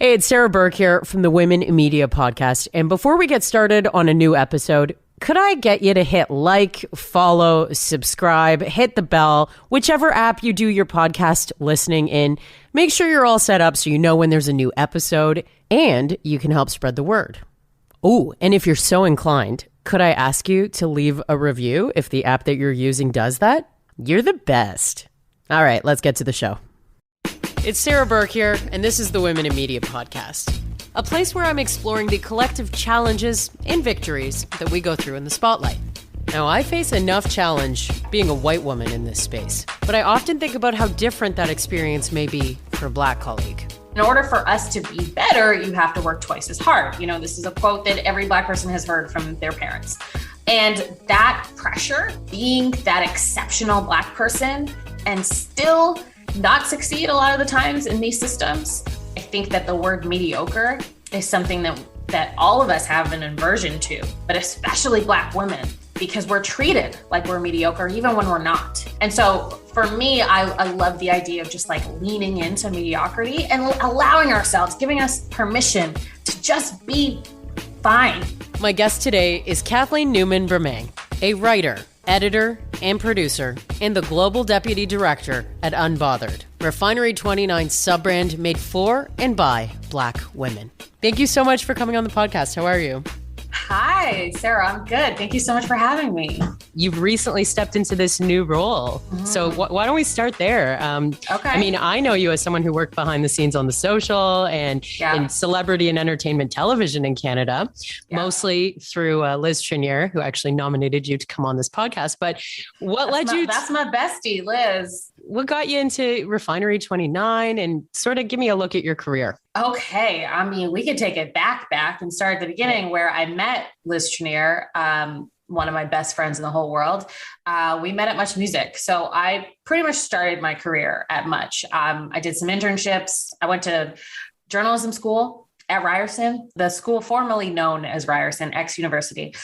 Hey, it's Sarah Burke here from the Women in Media podcast. And before we get started on a new episode, could I get you to hit like, follow, subscribe, hit the bell, whichever app you do your podcast listening in. Make sure you're all set up so you know when there's a new episode and you can help spread the word. Oh, and if you're so inclined, could I ask you to leave a review if the app that you're using does that? You're the best. All right, let's get to the show. It's Sarah Burke here, and this is the Women in Media podcast, a place where I'm exploring the collective challenges and victories that we go through in the spotlight. Now, I face enough challenge being a white woman in this space, but I often think about how different that experience may be for a Black colleague. In order for us to be better, you have to work twice as hard. You know, this is a quote that every Black person has heard from their parents. And that pressure, being that exceptional Black person and still not succeed a lot of the times in these systems, I think that the word mediocre is something that all of us have an aversion to, but especially Black women, because we're treated like we're mediocre even when we're not. And so for me, I love the idea of just like leaning into mediocrity and allowing ourselves, giving us permission to just be fine. My guest today is Kathleen Newman-Bremang, a writer, editor, and producer, and the global deputy director at Unbothered, Refinery29 sub-brand made for and by Black women. Thank you so much for coming on the podcast. How are you? Hi, Sarah. I'm good. Thank you so much for having me. You've recently stepped into this new role. So why don't we start there? Okay. I mean, I know you as someone who worked behind the scenes on the social and in celebrity and entertainment television in Canada, mostly through Liz Trinier, who actually nominated you to come on this podcast. But what That's my bestie, Liz. What got you into Refinery29 and sort of give me a look at your career? Okay. I mean, we could take it back and start at the beginning where I met Liz Trinier, one of my best friends in the whole world. We met at Much Music. So I pretty much started my career at Much. I did some internships. I went to journalism school at Ryerson, the school formerly known as Ryerson, ex-university.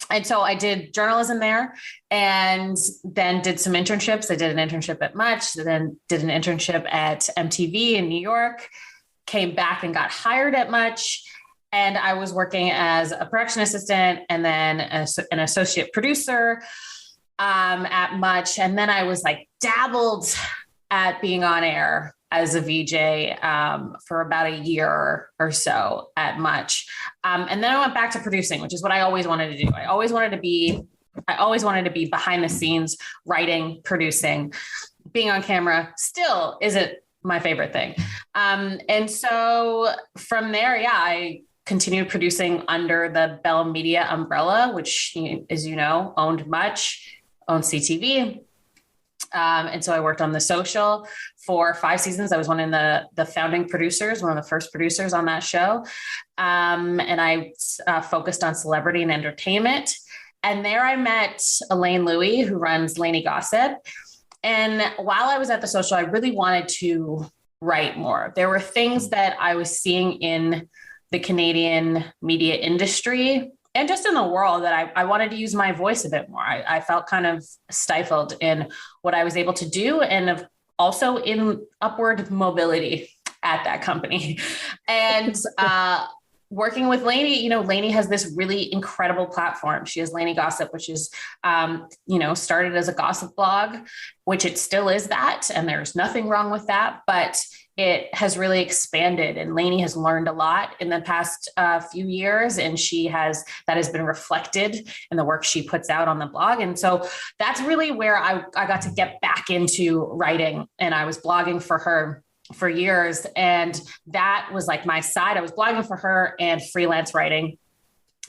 And so I did journalism there and then did some internships. I did an internship at Much, then did an internship at MTV in New York, came back and got hired at Much. And I was working as a production assistant and then an associate producer at Much. And then I was like dabbled at being on air as a VJ for about a year or so at Much. And then I went back to producing, which is what I always wanted to do. I always wanted to be behind the scenes, writing, producing. Being on camera still isn't my favorite thing. And so from there, I continued producing under the Bell Media umbrella, which, as you know, owned Much, owned CTV. And so I worked on The Social for 5 seasons. I was one of the founding producers, one of the first producers on that show. And I focused on celebrity and entertainment. And there I met Elaine Louie, who runs Lainey Gossip. And while I was at The Social, I really wanted to write more. There were things that I was seeing in the Canadian media industry and just in the world that I wanted to use my voice a bit more. I felt kind of stifled in what I was able to do and also in upward mobility at that company. And working with Lainey, Lainey has this really incredible platform. She has Lainey Gossip, which is, started as a gossip blog, which it still is that. And there's nothing wrong with that, but it has really expanded, and Lainey has learned a lot in the past few years, and that has been reflected in the work she puts out on the blog. And so that's really where I got to get back into writing, and I was blogging for her for years. And that was like my side. I was blogging for her and freelance writing,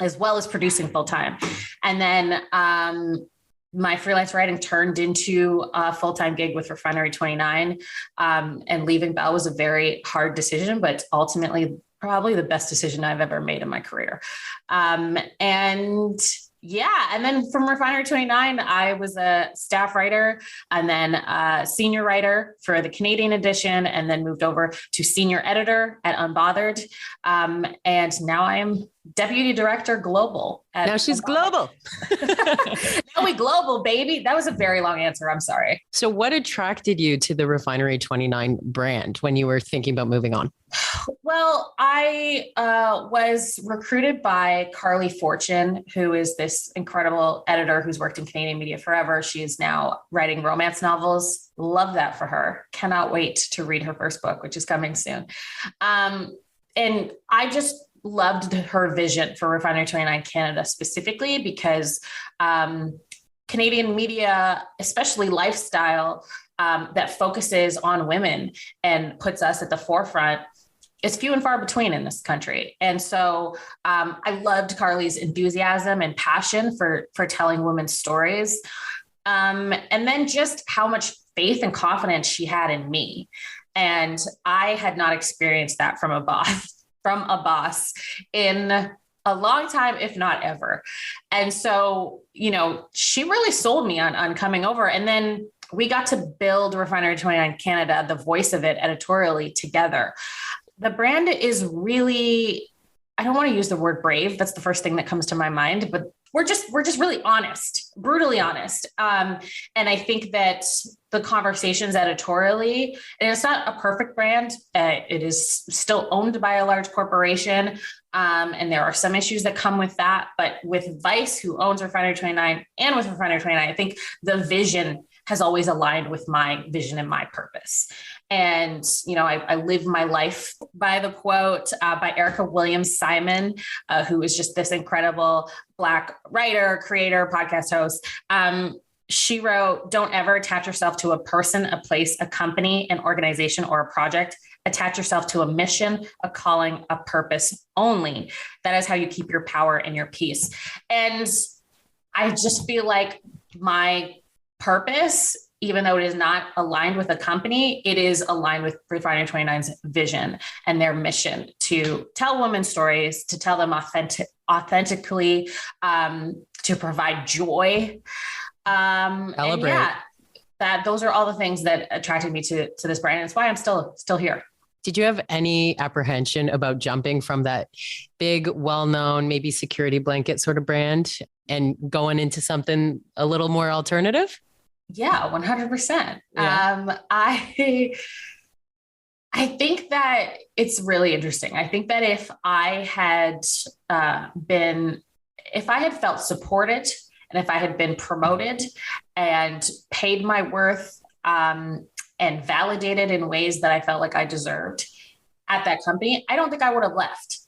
as well as producing full time. And then my freelance writing turned into a full-time gig with Refinery29, and leaving Bell was a very hard decision, but ultimately probably the best decision I've ever made in my career. And Yeah. And then from Refinery 29, I was a staff writer and then a senior writer for the Canadian edition, and then moved over to senior editor at Unbothered. And now I am deputy director global. Now she's global. Now we global, baby. That was a very long answer. I'm sorry. So what attracted you to the Refinery 29 brand when you were thinking about moving on? Well, I was recruited by Carly Fortune, who is this incredible editor who's worked in Canadian media forever. She is now writing romance novels. Love that for her. Cannot wait to read her first book, which is coming soon. And I just loved her vision for Refinery 29 Canada specifically because Canadian media, especially lifestyle, that focuses on women and puts us at the forefront, is few and far between in this country. And so I loved Carly's enthusiasm and passion for telling women's stories. And then just how much faith and confidence she had in me. And I had not experienced that from a boss in a long time, if not ever. And so, she really sold me on coming over. And then we got to build Refinery 29 Canada, the voice of it editorially together. The brand is really, I don't want to use the word brave. That's the first thing that comes to my mind, but we're just really honest, brutally honest. And I think that the conversations editorially, and it's not a perfect brand. It is still owned by a large corporation. And there are some issues that come with that, but with Vice, who owns Refinery 29, and with Refinery 29, I think the vision has always aligned with my vision and my purpose. And, I live my life by the quote by Erica Williams Simon, who is just this incredible Black writer, creator, podcast host. She wrote, "Don't ever attach yourself to a person, a place, a company, an organization, or a project. Attach yourself to a mission, a calling, a purpose only. That is how you keep your power and your peace." And I just feel like my purpose, even though it is not aligned with a company, it is aligned with Refinery 29's vision and their mission to tell women's stories, to tell them authentically, to provide joy. And yeah, those are all the things that attracted me to this brand. And it's why I'm still here. Did you have any apprehension about jumping from that big, well-known, maybe security blanket sort of brand and going into something a little more alternative? Yeah, 100%. Yeah. I think that it's really interesting. I think that if I had felt supported, and if I had been promoted and paid my worth, and validated in ways that I felt like I deserved at that company, I don't think I would have left,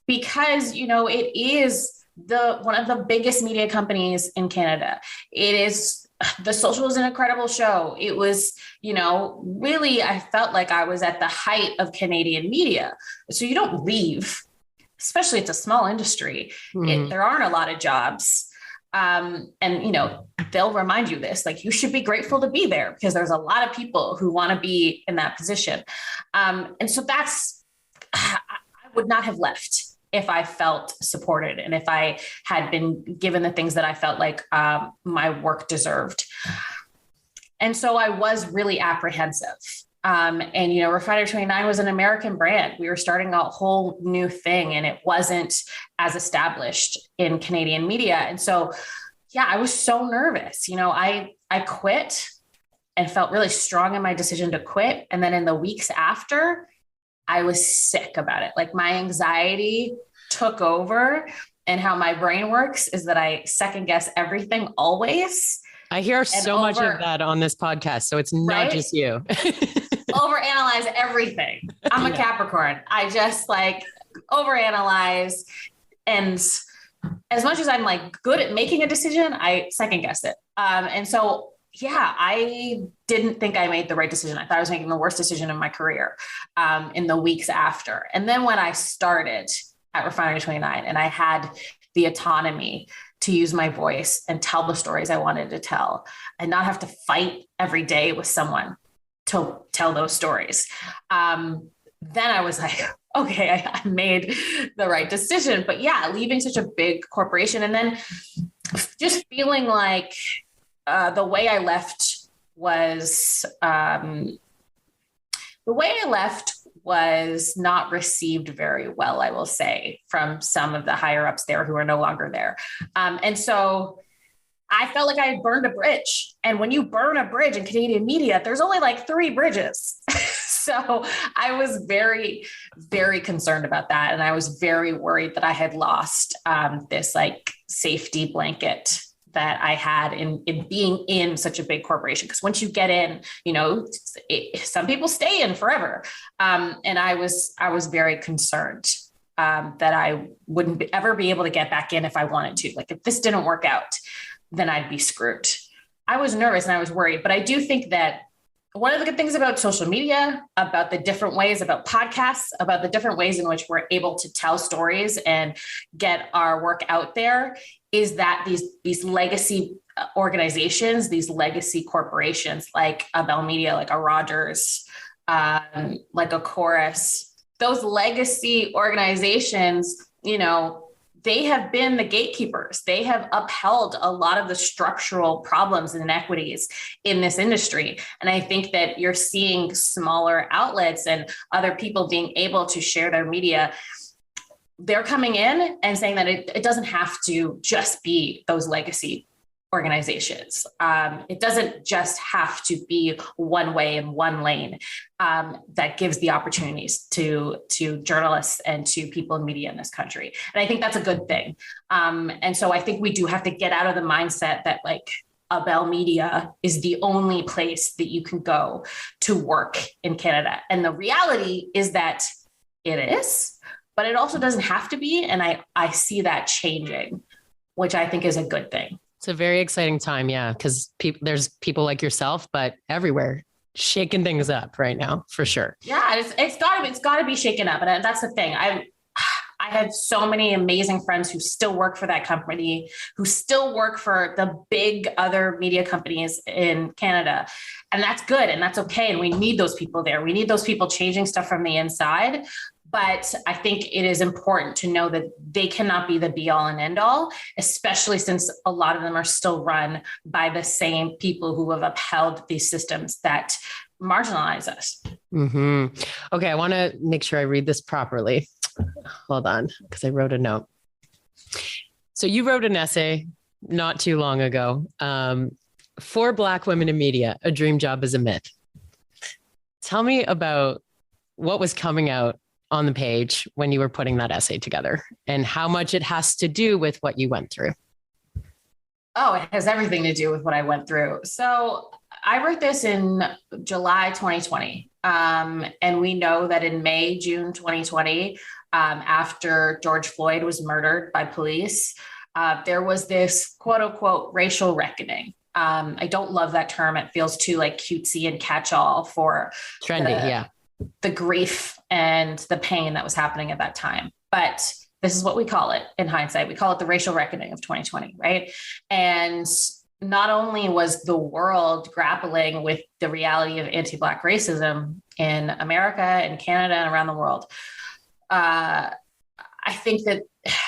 because, it is one of the biggest media companies in Canada. The Social is an incredible show. It was, really, I felt like I was at the height of Canadian media. So you don't leave, especially it's a small industry. Mm-hmm. There aren't a lot of jobs. And, they'll remind you this, like, you should be grateful to be there because there's a lot of people who want to be in that position. And so I would not have left if I felt supported and if I had been given the things that I felt like my work deserved. And so I was really apprehensive. And, Refinery 29 was an American brand. We were starting a whole new thing, and it wasn't as established in Canadian media. And so, yeah, I was so nervous. I quit and felt really strong in my decision to quit. And then in the weeks after, I was sick about it. Like, my anxiety took over, and how my brain works is that I second guess everything always. I hear so much of that on this podcast. So it's not just you. Overanalyze everything. I'm a Capricorn. I just overanalyze. And as much as I'm good at making a decision, I second guess it. And so, yeah, I didn't think I made the right decision. I thought I was making the worst decision in my career in the weeks after. And then when I started at Refinery 29 and I had the autonomy to use my voice and tell the stories I wanted to tell and not have to fight every day with someone to tell those stories, then I was like, okay, I made the right decision. But yeah, leaving such a big corporation and then just feeling like the way I left was not received very well, I will say, from some of the higher ups there who are no longer there. And so I felt like I had burned a bridge. And when you burn a bridge in Canadian media, there's only like 3 bridges. So I was very, very concerned about that. And I was very worried that I had lost this like safety blanket that I had in being in such a big corporation. Because once you get in, some people stay in forever. And I was very concerned that I wouldn't ever be able to get back in if I wanted to. Like if this didn't work out, then I'd be screwed. I was nervous and I was worried, but I do think that one of the good things about social media, about the different ways, about podcasts, about the different ways in which we're able to tell stories and get our work out there is that these legacy organizations, these legacy corporations like a Bell Media, like a Rogers, like a Chorus, those legacy organizations, they have been the gatekeepers. They have upheld a lot of the structural problems and inequities in this industry. And I think that you're seeing smaller outlets and other people being able to share their media. They're coming in and saying that it doesn't have to just be those legacy organizations. It doesn't just have to be one way in one lane that gives the opportunities to journalists and to people in media in this country. And I think that's a good thing. And so I think we do have to get out of the mindset that like a Bell Media is the only place that you can go to work in Canada. And the reality is that it is, but it also doesn't have to be. And I see that changing, which I think is a good thing. It's a very exciting time. Yeah. Cause there's people like yourself, but everywhere shaking things up right now for sure. Yeah. It's gotta be shaken up. And that's the thing. I had so many amazing friends who still work for that company, who still work for the big other media companies in Canada. And that's good. And that's okay. And we need those people there. We need those people changing stuff from the inside. But I think it is important to know that they cannot be the be all and end all, especially since a lot of them are still run by the same people who have upheld these systems that marginalize us. Mm-hmm. Okay. I want to make sure I read this properly. Hold on, because I wrote a note. So you wrote an essay not too long ago, For Black Women in Media, A Dream Job is a Myth. Tell me about what was coming out on the page when you were putting that essay together and how much it has to do with what you went through. Oh, it has everything to do with what I went through. So I wrote this in July 2020. And we know that in June 2020, after George Floyd was murdered by police, there was this quote unquote racial reckoning. I don't love that term. It feels too like cutesy and catch-all for trendy. The grief and the pain that was happening at that time. But this is what we call it in hindsight. We call it the racial reckoning of 2020, right? And not only was the world grappling with the reality of anti-Black racism in America and Canada and around the world, I think that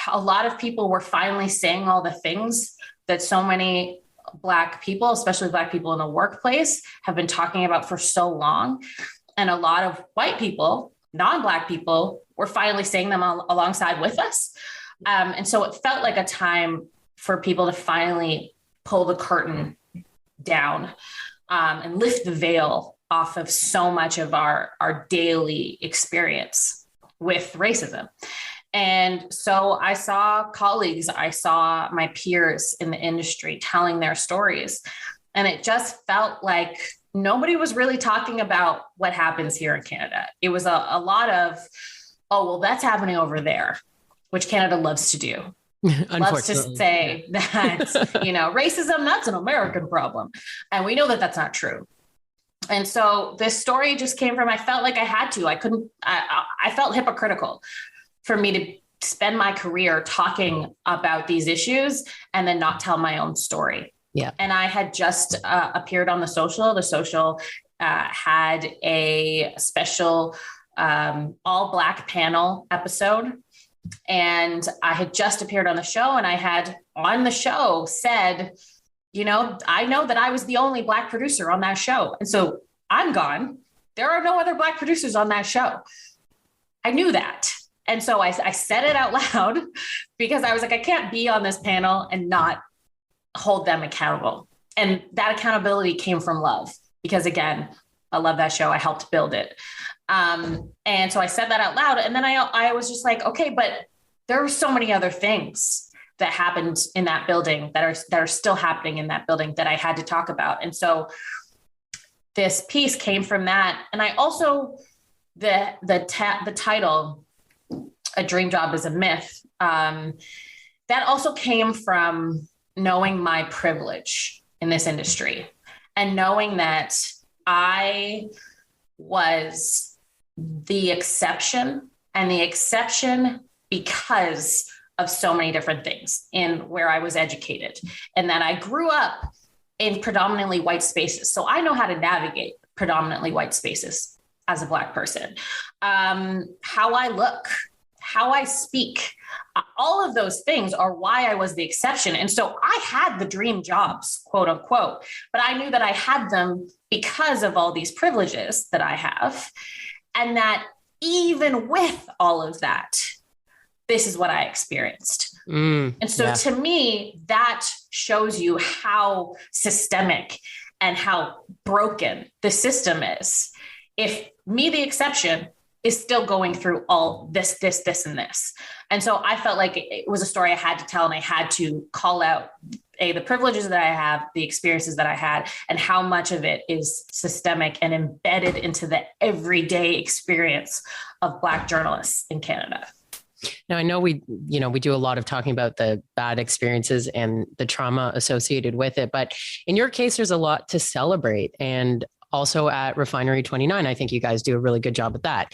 a lot of people were finally saying all the things that so many Black people, especially Black people in the workplace, have been talking about for so long. And a lot of white people, non-Black people, were finally saying them alongside with us. And so it felt like a time for people to finally pull the curtain down and lift the veil off of so much of our daily experience with racism. And so I saw colleagues, I saw my peers in the industry telling their stories. And it just felt like nobody was really talking about what happens here in Canada. It was a lot of, oh, well, that's happening over there, which Canada loves to do. Loves to say that, racism, that's an American problem. And we know that that's not true. And so this story just came from, I felt like I had to, I felt hypocritical for me to spend my career talking about these issues and then not tell my own story. Yeah. And I had just appeared on The Social. The Social had a special all Black panel episode. And I had just appeared on the show, and I had on the show said, I know that I was the only Black producer on that show. And so I'm gone. There are no other Black producers on that show. I knew that. And so I said it out loud because I was like, I can't be on this panel and not hold them accountable. And that accountability came from love, because again, I love that show. I helped build it. And so I said that out loud. And then I was just like, okay, but there were so many other things that happened in that building that are still happening in that building that I had to talk about. And so this piece came from that. And I also, the title, A Dream Job is a Myth, that also came from knowing my privilege in this industry and knowing that I was the exception, and the exception because of so many different things in where I was educated, and that I grew up in predominantly white spaces. So I know how to navigate predominantly white spaces as a Black person. How I look, how I speak, all of those things are why I was the exception. And so I had the dream jobs, quote unquote, but I knew that I had them because of all these privileges that I have. And that even with all of that, this is what I experienced. And so to me, that shows you how systemic and how broken the system is. If me, the exception, is still going through all this, and this. And so I felt like it was a story I had to tell, and I had to call out the privileges that I have, the experiences that I had, and how much of it is systemic and embedded into the everyday experience of Black journalists in Canada. Now, I know we do a lot of talking about the bad experiences and the trauma associated with it, but in your case, there's a lot to celebrate. And also at Refinery 29, I think you guys do a really good job at that.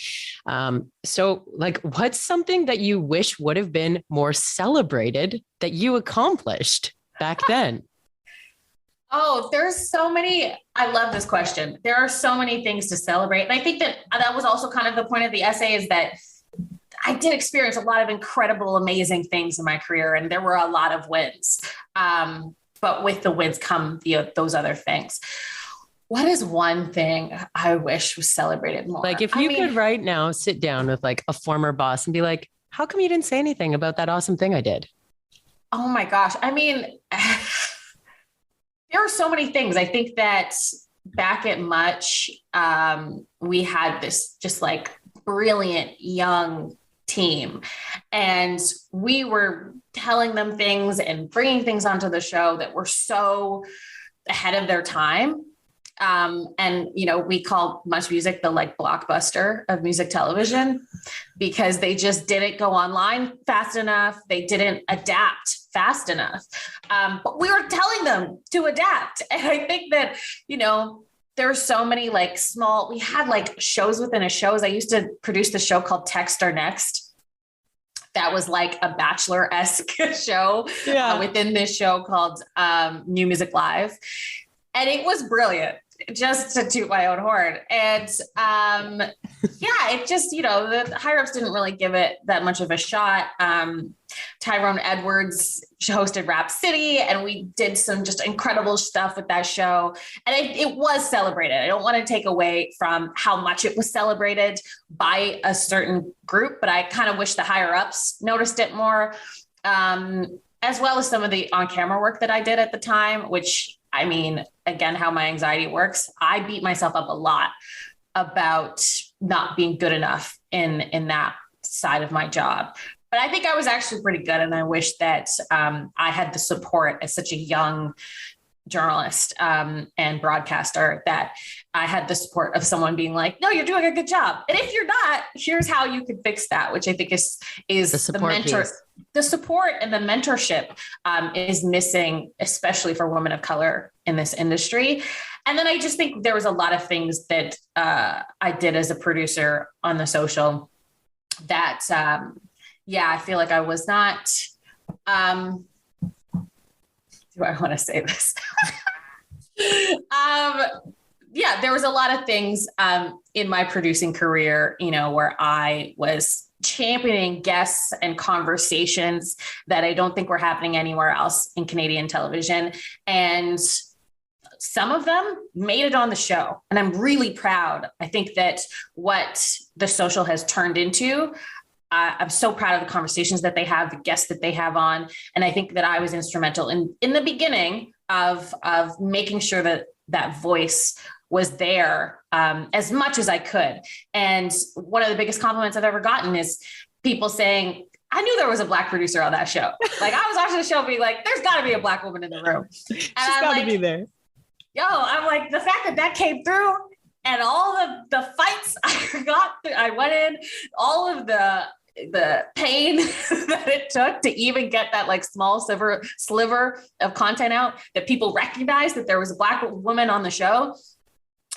So like, what's something that you wish would have been more celebrated that you accomplished back then? Oh, there's so many. I love this question. There are so many things to celebrate. And I think that was also kind of the point of the essay, is that I did experience a lot of incredible, amazing things in my career, and there were a lot of wins. But with the wins come those other things. What is one thing I wish was celebrated more? Like, if you could right now sit down with like a former boss and be like, how come you didn't say anything about that awesome thing I did? Oh my gosh. I mean, there are so many things. I think that back at Much, we had this just like brilliant young team, and we were telling them things and bringing things onto the show that were so ahead of their time. And, we call Much Music the like blockbuster of music television, because they just didn't go online fast enough. They didn't adapt fast enough. But we were telling them to adapt. And I think that, there are so many like we had like shows within a shows. I used to produce the show called Text Our Next. That was like a Bachelor-esque show within this show called New Music Live. And it was brilliant, just to toot my own horn. And it just, the higher ups didn't really give it that much of a shot. Tyrone Edwards hosted Rap City, and we did some just incredible stuff with that show. And it was celebrated. I don't want to take away from how much it was celebrated by a certain group, but I kind of wish the higher ups noticed it more, as well as some of the on-camera work that I did at the time, which, I mean, again, how my anxiety works, I beat myself up a lot about not being good enough in that side of my job. But I think I was actually pretty good. And I wish that I had the support as such a young journalist and broadcaster, that I had the support of someone being like, no, you're doing a good job. And if you're not, here's how you can fix that, which I think is the mentor. Piece. The support and the mentorship is missing, especially for women of color in this industry. And then I just think there was a lot of things that I did as a producer on the social that, I feel like I was not, do I want to say this? yeah, there was a lot of things in my producing career, where I was championing guests and conversations that I don't think were happening anywhere else in Canadian television. And some of them made it on the show. And I'm really proud. I think that what The Social has turned into, I'm so proud of the conversations that they have, the guests that they have on. And I think that I was instrumental in the beginning of making sure that that voice was there as much as I could. And one of the biggest compliments I've ever gotten is people saying, I knew there was a Black producer on that show. Like, I was watching the show being like, there's got to be a Black woman in the room. And she's got to be there. I'm like, the fact that came through and all the fights I went in, all of the pain that it took to even get that like small sliver of content out, that people recognized that there was a Black woman on the show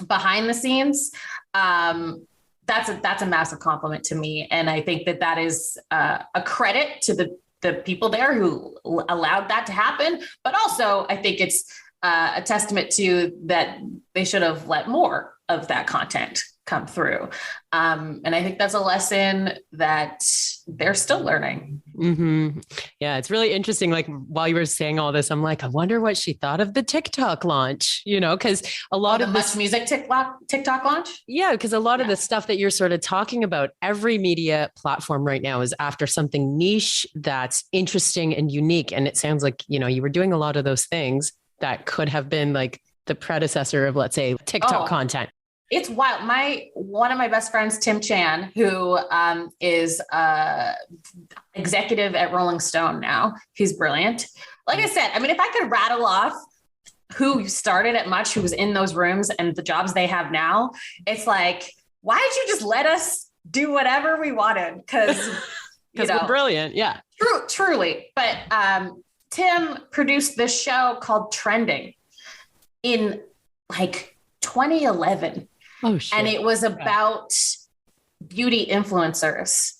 behind the scenes. That's a massive compliment to me. And I think that is a credit to the people there who allowed that to happen. But also I think it's a testament to that they should have let more of that content come through. And I think that's a lesson that they're still learning. Mm-hmm. Yeah, it's really interesting. Like, while you were saying all this, I'm like, I wonder what she thought of the TikTok launch, because a lot of Much Music TikTok launch. Yeah, because a lot of the stuff that you're sort of talking about, every media platform right now is after something niche that's interesting and unique. And it sounds like, you were doing a lot of those things that could have been like the predecessor of, let's say, TikTok content. It's wild. One of my best friends, Tim Chan, who is executive at Rolling Stone now. He's brilliant. Like I said, I mean, if I could rattle off who started at Much, who was in those rooms and the jobs they have now, it's like, why did you just let us do whatever we wanted? Because we're brilliant. Yeah. Truly. But Tim produced this show called Trending in like 2011. Oh, shit. And it was about beauty influencers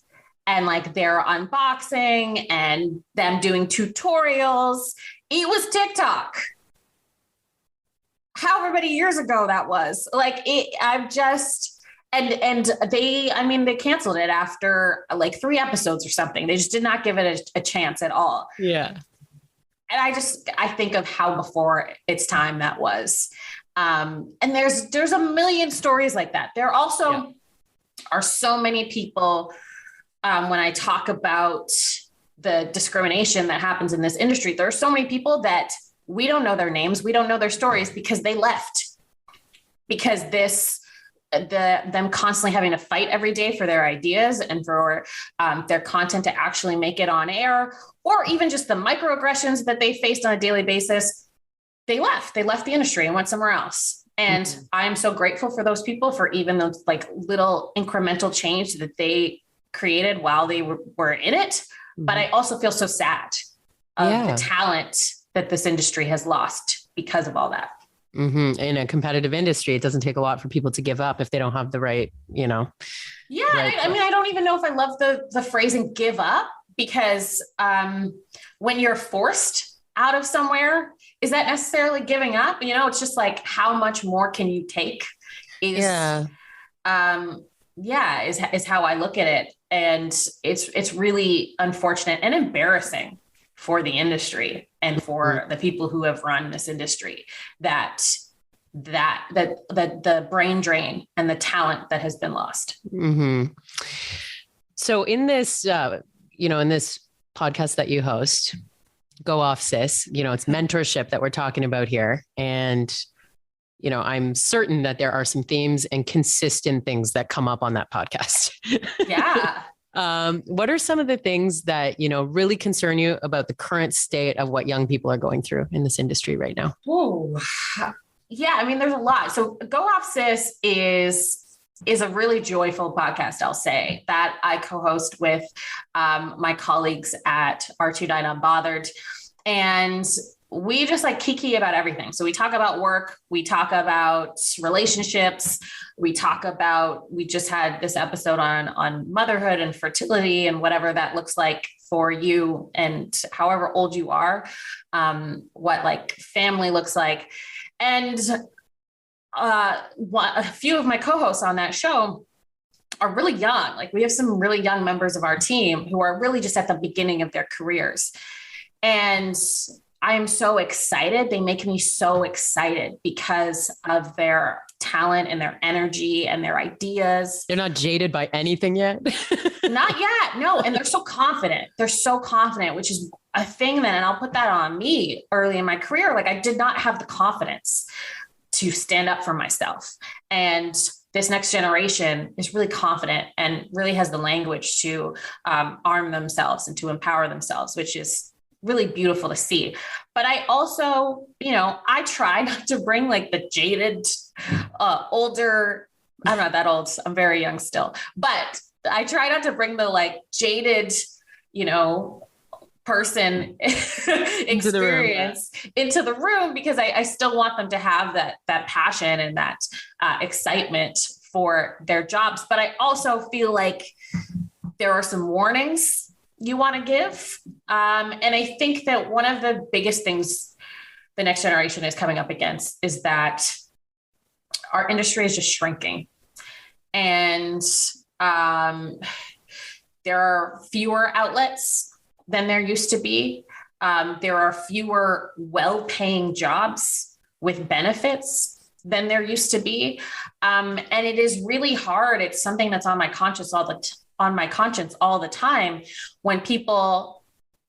and like their unboxing and them doing tutorials. It was TikTok. However many years ago that was. Like, they canceled it after like 3 episodes or something. They just did not give it a chance at all. Yeah. And I think of how before its time that was. And there's a million stories like that. There also are so many people, when I talk about the discrimination that happens in this industry, there are so many people that we don't know their names. We don't know their stories because they left, because them constantly having to fight every day for their ideas and for their content to actually make it on air, or even just the microaggressions that they faced on a daily basis. They left the industry and went somewhere else. And I'm so grateful for those people, for even those like little incremental change that they created while they were in it. Mm-hmm. But I also feel so sad of the talent that this industry has lost because of all that. Mm-hmm. In a competitive industry, it doesn't take a lot for people to give up if they don't have the right, Yeah. Right. I don't even know if I love the phrasing give up, because when you're forced out of somewhere, is that necessarily giving up? It's just like, how much more can you take is how I look at it. And it's really unfortunate and embarrassing for the industry and for the people who have run this industry, that the brain drain and the talent that has been lost. Mm-hmm. So in this, in this podcast that you host, Go Off Sis, it's mentorship that we're talking about here. And, I'm certain that there are some themes and consistent things that come up on that podcast. Yeah. What are some of the things that, really concern you about the current state of what young people are going through in this industry right now? Oh, yeah. There's a lot. So Go Off Sis is a really joyful podcast, I'll say, that I co-host with my colleagues at R29 Unbothered. And we just like kiki about everything. So we talk about work, we talk about relationships, we just had this episode on motherhood and fertility and whatever that looks like for you and however old you are, what like family looks like. And a few of my co-hosts on that show are really young. Like we have some really young members of our team who are really just at the beginning of their careers. And I am so excited. They make me so excited because of their talent and their energy and their ideas. They're not jaded by anything yet. Not yet. No. And they're so confident. They're so confident, which is a thing then. And I'll put that on me early in my career. Like I did not have the confidence to stand up for myself. And this next generation is really confident and really has the language to arm themselves and to empower themselves, which is really beautiful to see. But I also, I try not to bring like the jaded, older, I'm not that old. I'm very young still, but I try not to bring the like jaded, person experience into the room because I still want them to have that passion and that excitement for their jobs. But I also feel like there are some warnings you want to give. And I think that one of the biggest things the next generation is coming up against is that our industry is just shrinking. And there are fewer outlets than there used to be. There are fewer well-paying jobs with benefits than there used to be. And it is really hard. It's something that's on my conscience all the time when people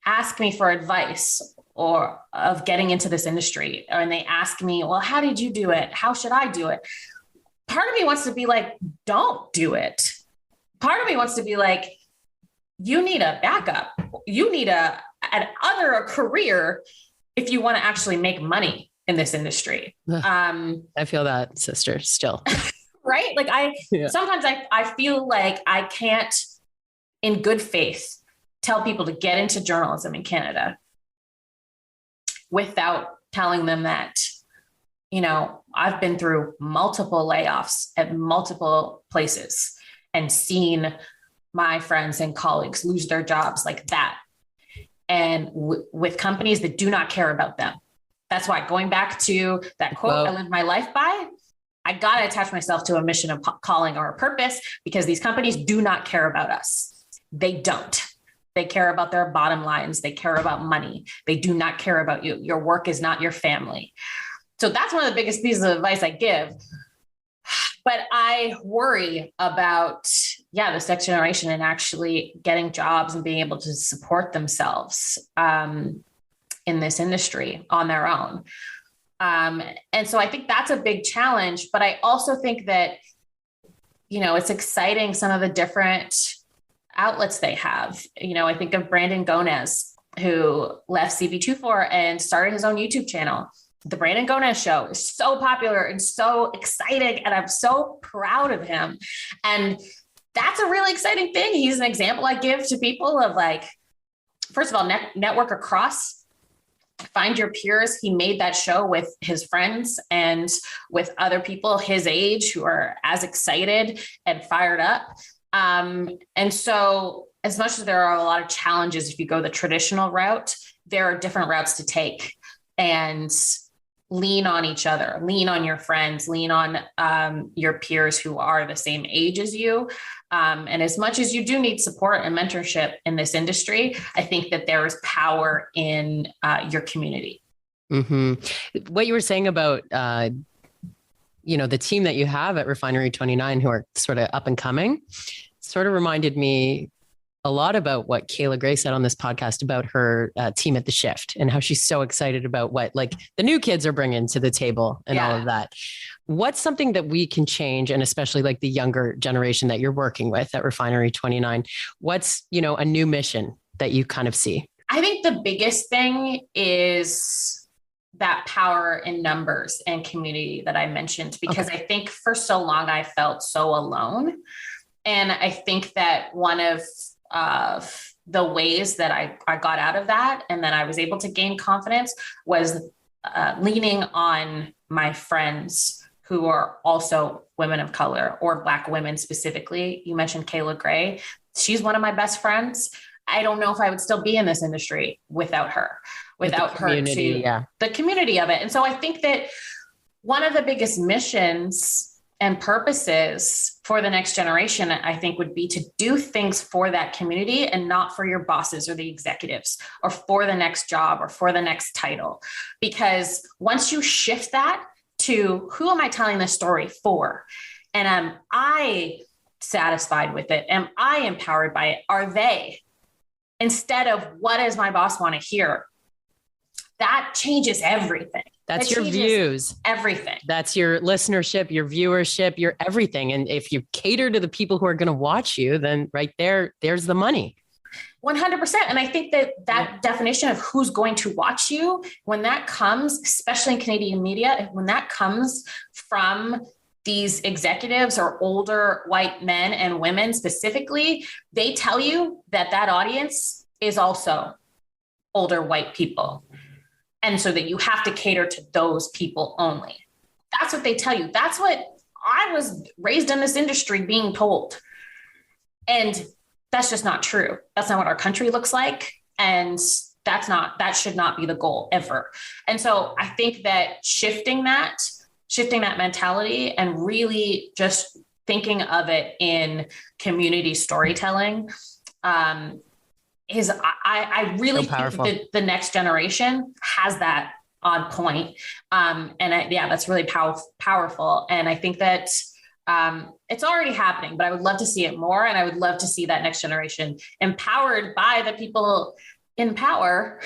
ask me for advice or of getting into this industry, and they ask me, well, how did you do it? How should I do it? Part of me wants to be like, don't do it. Part of me wants to be like, you need a backup. You need a career if you want to actually make money in this industry. I feel that, sister, still. Right? Like sometimes I feel like I can't, in good faith, tell people to get into journalism in Canada without telling them that, I've been through multiple layoffs at multiple places and seen my friends and colleagues lose their jobs like that. And with companies that do not care about them. That's why, going back to that quote I live my life by, I got to attach myself to a mission, of calling, or a purpose, because these companies do not care about us. They don't. They care about their bottom lines. They care about money. They do not care about you. Your work is not your family. So that's one of the biggest pieces of advice I give. But I worry about, this next generation and actually getting jobs and being able to support themselves in this industry on their own. And so I think that's a big challenge, but I also think that, it's exciting, some of the different outlets they have. I think of Brandon Gonez, who left CV24 and started his own YouTube channel. The Brandon Gonez Show is so popular and so exciting, and I'm so proud of him. And that's a really exciting thing. He's an example I give to people of like, first of all, network across. Find your peers. He made that show with his friends and with other people his age who are as excited and fired up. And so as much as there are a lot of challenges, if you go the traditional route, there are different routes to take, and lean on each other, lean on your friends, lean on your peers who are the same age as you. And as much as you do need support and mentorship in this industry, I think that there is power in your community. Mm-hmm. What you were saying about, the team that you have at Refinery 29 who are sort of up and coming sort of reminded me a lot about what Kayla Gray said on this podcast about her team at The Shift and how she's so excited about what like the new kids are bringing to the table and all of that. What's something that we can change? And especially like the younger generation that you're working with at Refinery 29, what's, a new mission that you kind of see? I think the biggest thing is that power in numbers and community that I mentioned, because I think for so long I felt so alone. And I think that one of the ways that I got out of that and then I was able to gain confidence was leaning on my friends who are also women of color or Black women specifically. You mentioned Kayla Gray. She's one of my best friends. I don't know if I would still be in this industry without her, the community of it. And so I think that one of the biggest missions and purposes for the next generation, I think, would be to do things for that community and not for your bosses or the executives or for the next job or for the next title. Because once you shift that to who am I telling this story for? And am I satisfied with it? Am I empowered by it? Are they? Instead of what does my boss want to hear? That changes everything. That's your views. Everything. That's your listenership, your viewership, your everything. And if you cater to the people who are going to watch you, then right there's the money. 100%. And I think that definition of who's going to watch you, when that comes, especially in Canadian media, when that comes from these executives or older white men and women specifically, they tell you that audience is also older white people. And so that you have to cater to those people only. That's what they tell you. That's what I was raised in this industry being told. And that's just not true. That's not what our country looks like. And that should not be the goal ever. And so I think that shifting that mentality and really just thinking of it in community storytelling, I really think that the next generation has that on point. That's really powerful. And I think that it's already happening, but I would love to see it more. And I would love to see that next generation empowered by the people in power,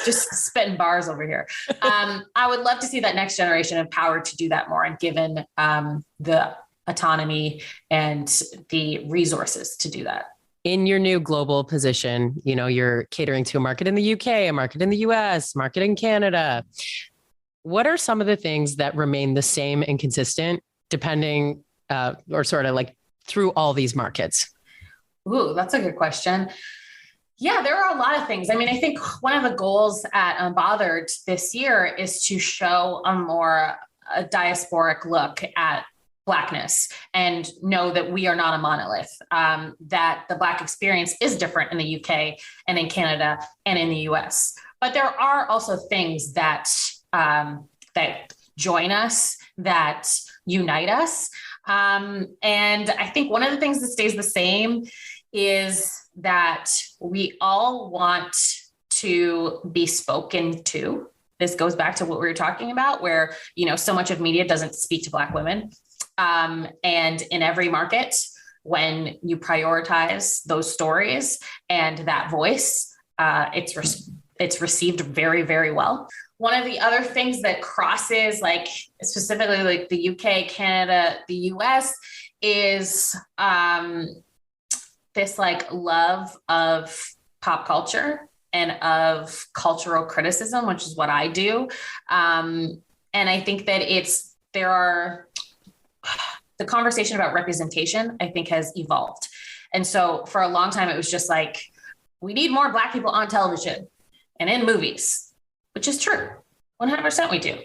just spitting bars over here. I would love to see that next generation empowered to do that more and given the autonomy and the resources to do that. In your new global position, you're catering to a market in the UK, a market in the US, market in Canada. What are some of the things that remain the same and consistent depending or sort of like through all these markets? Ooh, that's a good question. Yeah, there are a lot of things. I mean, I think one of the goals at Unbothered this year is to show a diasporic look at Blackness and know that we are not a monolith, that the Black experience is different in the UK and in Canada and in the US. But there are also things that join us, that unite us. And I think one of the things that stays the same is that we all want to be spoken to. This goes back to what we were talking about, where, so much of media doesn't speak to Black women. And in every market, when you prioritize those stories and that voice, it's received very, very well. One of the other things that crosses, like specifically like the UK, Canada, the US, is this like love of pop culture and of cultural criticism, which is what I do. And I think that the conversation about representation, I think, has evolved. And so for a long time, it was just like, we need more Black people on television and in movies, which is true. 100% we do.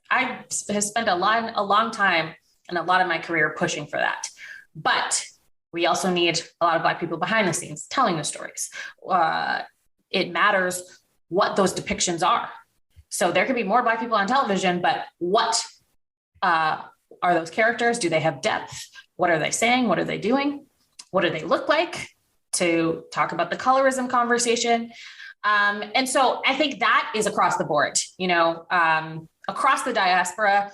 I have spent a long time and a lot of my career pushing for that. But we also need a lot of Black people behind the scenes telling the stories. It matters what those depictions are. So there could be more Black people on television, but what are those characters? Do they have depth? What are they saying? What are they doing? What do they look like? To talk about the colorism conversation. And so I think that is across the board, across the diaspora,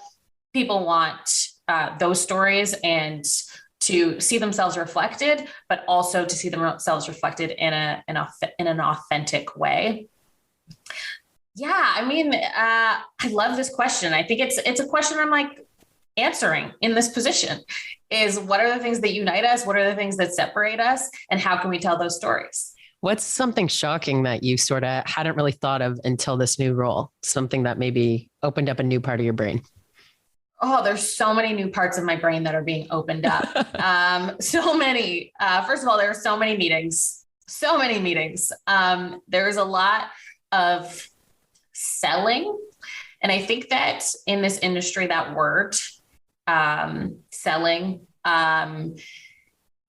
people want those stories and to see themselves reflected, but also to see themselves reflected in an authentic way. Yeah. I mean, I love this question. I think it's a question I'm like, answering in this position is, what are the things that unite us? What are the things that separate us? And how can we tell those stories? What's something shocking that you sort of hadn't really thought of until this new role? Something that maybe opened up a new part of your brain? Oh, there's so many new parts of my brain that are being opened up. So many. First of all, there are so many meetings. There is a lot of selling. And I think that in this industry, that word, selling,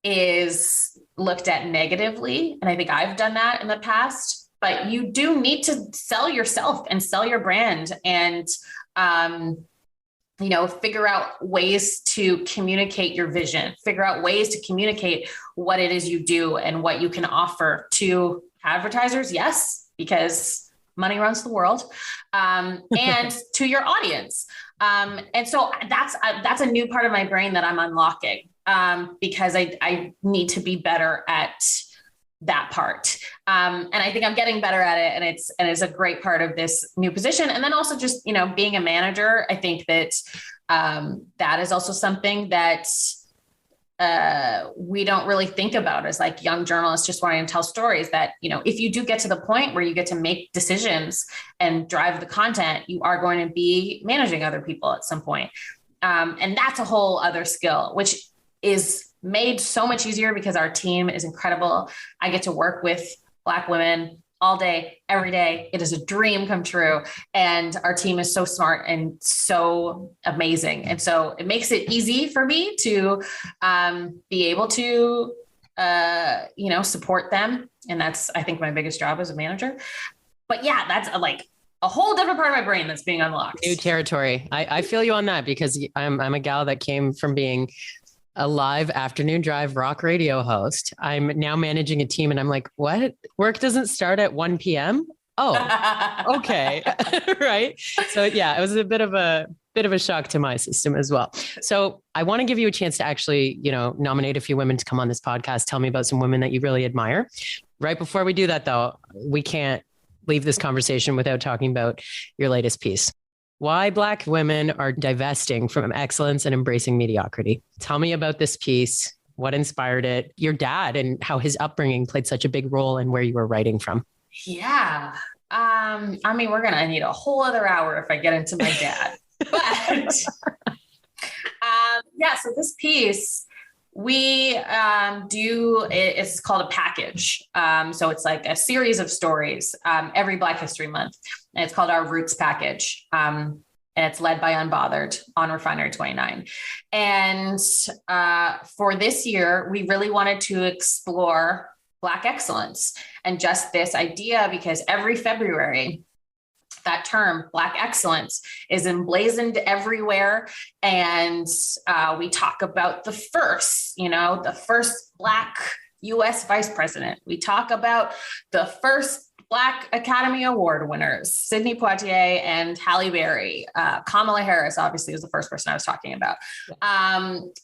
is looked at negatively. And I think I've done that in the past, but you do need to sell yourself and sell your brand. And figure out ways to communicate your vision, figure out ways to communicate what it is you do and what you can offer to advertisers. Yes, because money runs the world, and to your audience. And so that's a new part of my brain that I'm unlocking, because I need to be better at that part. And I think I'm getting better at it. And it's a great part of this new position. And then also just, being a manager, I think that that is also something that we don't really think about as like young journalists just wanting to tell stories, that, if you do get to the point where you get to make decisions and drive the content, you are going to be managing other people at some point. And that's a whole other skill, which is made so much easier because our team is incredible. I get to work with Black women all day, every day. It is a dream come true. And our team is so smart and so amazing. And so it makes it easy for me to be able to, support them. And that's, I think, my biggest job as a manager. But yeah, that's like a whole different part of my brain that's being unlocked. New territory. I feel you on that, because I'm a gal that came from being a live afternoon drive rock radio host. I'm now managing a team and I'm like, what? Work doesn't start at 1 p.m.? Oh, okay. Right. So yeah, it was a bit of a shock to my system as well. So I want to give you a chance to actually, nominate a few women to come on this podcast. Tell me about some women that you really admire. Right before we do that though, we can't leave this conversation without talking about your latest piece. Why Black women are divesting from excellence and embracing mediocrity. Tell me about this piece, what inspired it, your dad and how his upbringing played such a big role in where you were writing from. Yeah. We're going to need a whole other hour if I get into my dad. But so this piece, we it's called a package. So it's like a series of stories every Black History Month. And it's called our Roots Package. And it's led by Unbothered on R29. And for this year, we really wanted to explore Black excellence and just this idea, because every February, that term, Black excellence, is emblazoned everywhere. And we talk about the first Black US vice president. We talk about the first Black Academy Award winners, Sidney Poitier and Halle Berry. Kamala Harris, obviously, was the first person I was talking about.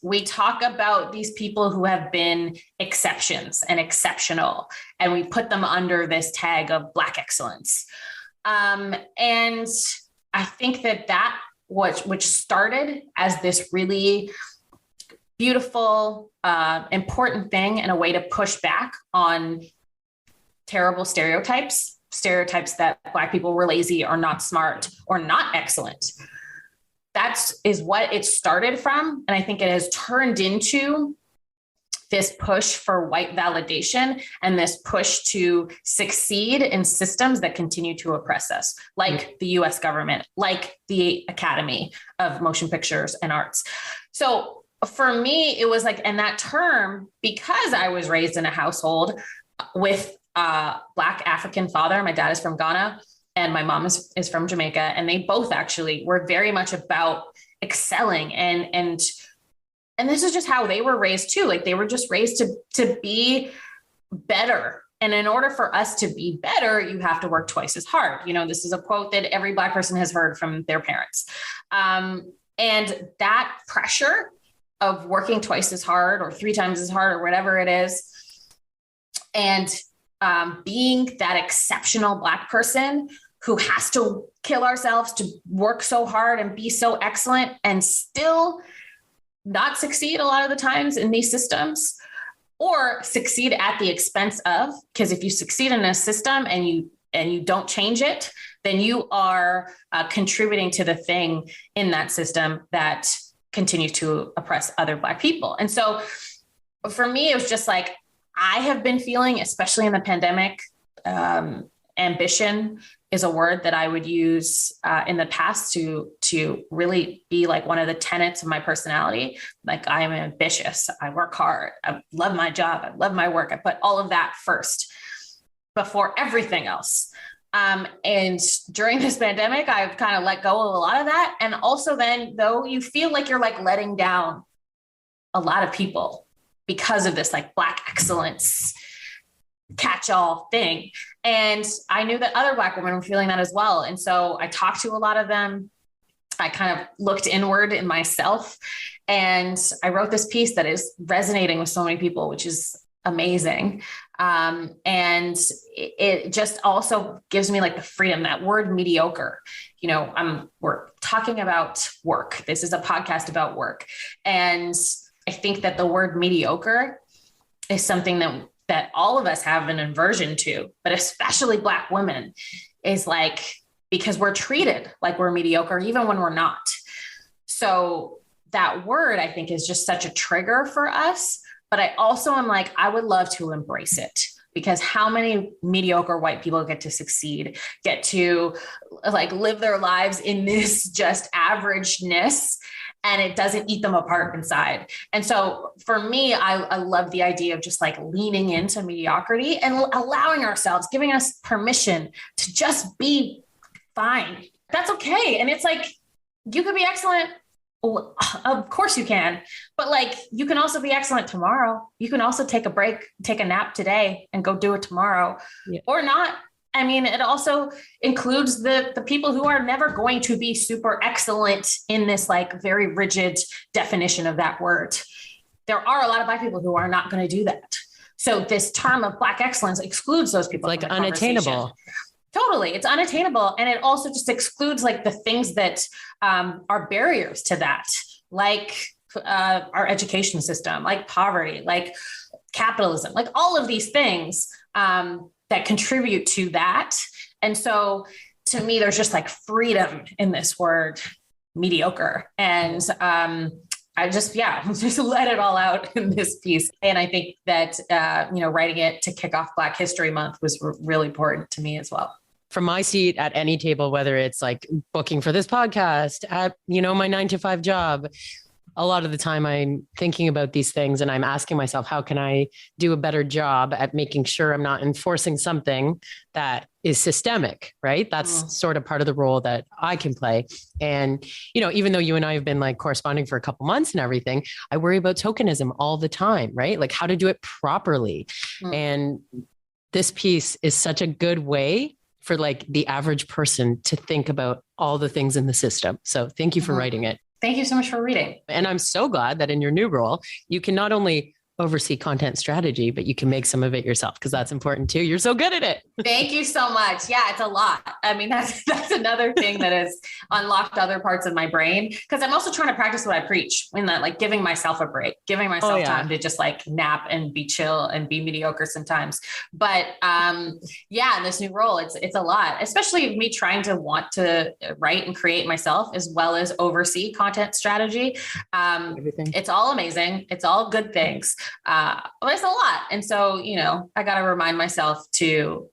We talk about these people who have been exceptions and exceptional, and we put them under this tag of Black excellence. And I think that which started as this really beautiful, important thing and a way to push back on terrible stereotypes that Black people were lazy or not smart or not excellent. That is what it started from. And I think it has turned into this push for white validation and this push to succeed in systems that continue to oppress us, like the US government, like the Academy of Motion Pictures and Arts. So for me, it was like, and that term, because I was raised in a household with Black African father. My dad is from Ghana and my mom is from Jamaica. And they both actually were very much about excelling. And this is just how they were raised too. Like they were just raised to be better. And in order for us to be better, you have to work twice as hard. This is a quote that every Black person has heard from their parents. And that pressure of working twice as hard or 3 times as hard or whatever it is, and being that exceptional Black person who has to kill ourselves to work so hard and be so excellent and still not succeed a lot of the times in these systems, or succeed at the expense of, because if you succeed in a system and you don't change it, then you are contributing to the thing in that system that continues to oppress other Black people. And so for me, it was just like, I have been feeling, especially in the pandemic, ambition is a word that I would use in the past to really be like one of the tenets of my personality. Like I am ambitious. I work hard. I love my job. I love my work. I put all of that first before everything else. And during this pandemic, I've kind of let go of a lot of that. And also then, though, you feel like you're like letting down a lot of people because of this like Black excellence catch-all thing. And I knew that other Black women were feeling that as well. And so I talked to a lot of them. I kind of looked inward in myself, and I wrote this piece that is resonating with so many people, which is amazing. And it just also gives me like the freedom, that word mediocre. We're talking about work. This is a podcast about work. And I think that the word mediocre is something that all of us have an aversion to, but especially Black women, is like, because we're treated like we're mediocre, even when we're not. So that word, I think, is just such a trigger for us. But I also am like, I would love to embrace it, because how many mediocre white people get to succeed, get to like live their lives in this just averageness, and it doesn't eat them apart inside. And so for me, I love the idea of just like leaning into mediocrity and allowing ourselves, giving us permission to just be fine. That's okay. And it's like, you could be excellent. Well, of course you can, but like, you can also be excellent tomorrow. You can also take a break, take a nap today and go do it tomorrow, or not. I mean, it also includes the people who are never going to be super excellent in this like very rigid definition of that word. There are a lot of Black people who are not going to do that. So this term of Black excellence excludes those people. It's like unattainable. Totally. It's unattainable. And it also just excludes like the things that are barriers to that, like our education system, like poverty, like capitalism, like all of these things that contribute to that. And so to me, there's just like freedom in this word mediocre. And I just let it all out in this piece. And I think that, writing it to kick off Black History Month was really important to me as well. From my seat at any table, whether it's like booking for this podcast, at, my 9-to-5 job, a lot of the time I'm thinking about these things and I'm asking myself, how can I do a better job at making sure I'm not enforcing something that is systemic, right? That's sort of part of the role that I can play. And, even though you and I have been like corresponding for a couple months and everything, I worry about tokenism all the time, right? Like how to do it properly. And this piece is such a good way for like the average person to think about all the things in the system. So thank you for writing it. Thank you so much for reading. And I'm so glad that in your new role, you can not only oversee content strategy, but you can make some of it yourself, because that's important too. You're so good at it. Thank you so much. Yeah, it's a lot. I mean, that's another thing that has unlocked other parts of my brain, because I'm also trying to practice what I preach, in that like giving myself a break, giving myself time to just like nap and be chill and be mediocre sometimes. But in this new role, it's a lot, especially me trying to want to write and create myself as well as oversee content strategy. Everything. It's all amazing. It's all good things. But it's a lot. And so, I got to remind myself to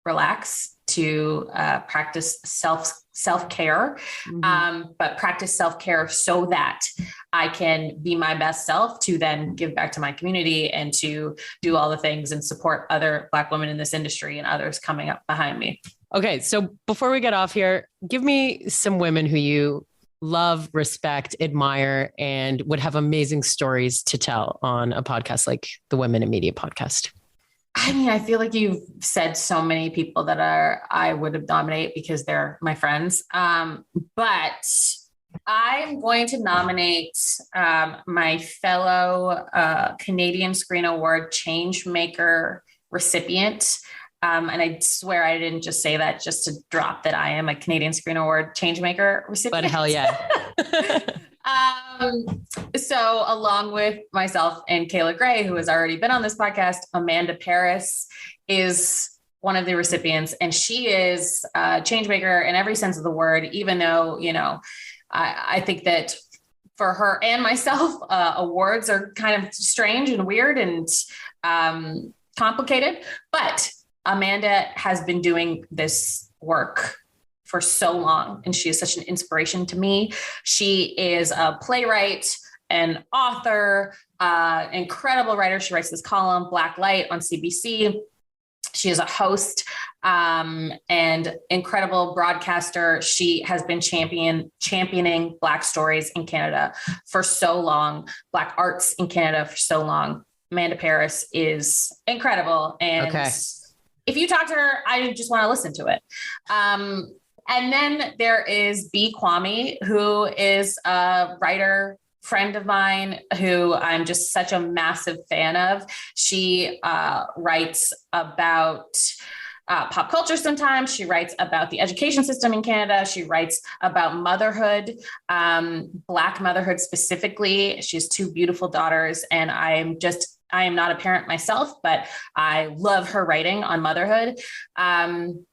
relax, to practice self-care, but practice self-care so that I can be my best self to then give back to my community and to do all the things and support other Black women in this industry and others coming up behind me. Okay. So before we get off here, give me some women who you love, respect, admire, and would have amazing stories to tell on a podcast like the Women in Media podcast. I mean, I feel like you've said so many people that I would have nominated because they're my friends. But I'm going to nominate my fellow Canadian Screen Award Changemaker recipient. And I swear I didn't just say that just to drop that I am a Canadian Screen Award Changemaker recipient. But hell yeah. So along with myself and Kayla Gray, who has already been on this podcast, Amanda Paris is one of the recipients, and she is a changemaker in every sense of the word, even though, I think that for her and myself, awards are kind of strange and weird and complicated, but Amanda has been doing this work for so long, and she is such an inspiration to me. She is a playwright, an author, incredible writer. She writes this column, Black Light, on CBC. She is a host and incredible broadcaster. She has been championing Black stories in Canada for so long, Black arts in Canada for so long. Amanda Paris is incredible. And if you talk to her, I just want to listen to it. And then there is B. Kwame, who is a writer friend of mine who I'm just such a massive fan of. She writes about pop culture sometimes. She writes about the education system in Canada. She writes about motherhood, Black motherhood specifically. She has 2 beautiful daughters, and I am not a parent myself, but I love her writing on motherhood.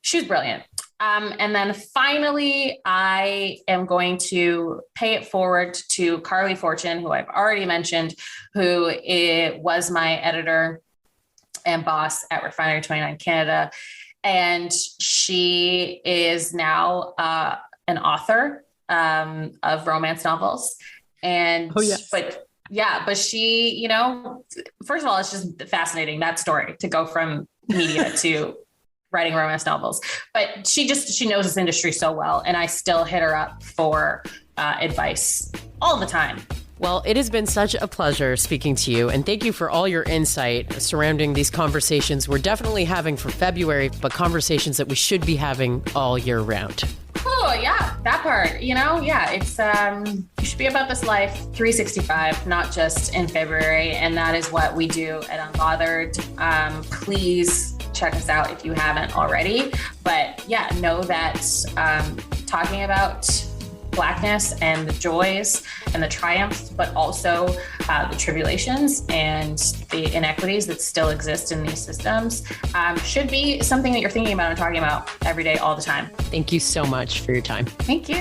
She's brilliant. And then finally, I am going to pay it forward to Carly Fortune, who I've already mentioned, who was my editor and boss at R29 Canada. And she is now an author of romance novels. And but she, first of all, it's just fascinating, that story, to go from media to writing romance novels. But she knows this industry so well. And I still hit her up for advice all the time. Well, it has been such a pleasure speaking to you, and thank you for all your insight surrounding these conversations we're definitely having for February, but conversations that we should be having all year round. Oh, yeah, that part, it's, you should be about this life 365, not just in February. And that is what we do at Unbothered. Please check us out if you haven't already. But yeah, know that talking about Blackness and the joys and the triumphs, but also the tribulations and the inequities that still exist in these systems should be something that you're thinking about and talking about every day, all the time. Thank you so much for your time. Thank you.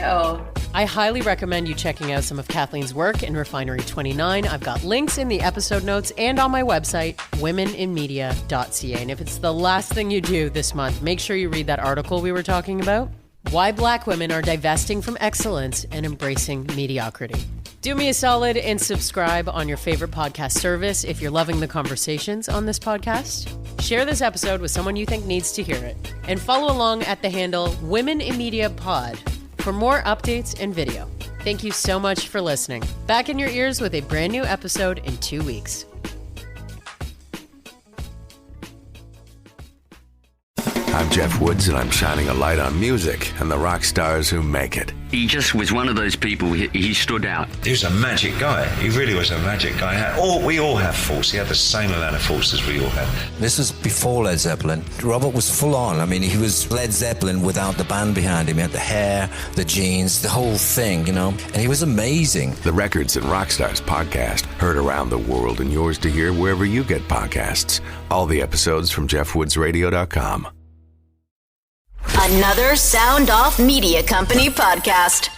I highly recommend you checking out some of Kathleen's work in Refinery 29. I've got links in the episode notes and on my website, womeninmedia.ca. And if it's the last thing you do this month, make sure you read that article we were talking about. Why Black women are divesting from excellence and embracing mediocrity. Do me a solid and subscribe on your favorite podcast service if you're loving the conversations on this podcast. Share this episode with someone you think needs to hear it. And follow along at the handle Women in Media Pod for more updates and video. Thank you so much for listening. Back in your ears with a brand new episode in 2 weeks. I'm Jeff Woods, and I'm shining a light on music and the rock stars who make it. He just was one of those people, he stood out. He was a magic guy. He really was a magic guy. We all have faults. He had the same amount of faults as we all had. This was before Led Zeppelin. Robert was full on. I mean, he was Led Zeppelin without the band behind him. He had the hair, the jeans, the whole thing, and he was amazing. The Records and Rockstars podcast, heard around the world and yours to hear wherever you get podcasts. All the episodes from jeffwoodsradio.com. Another Sound Off Media Company podcast.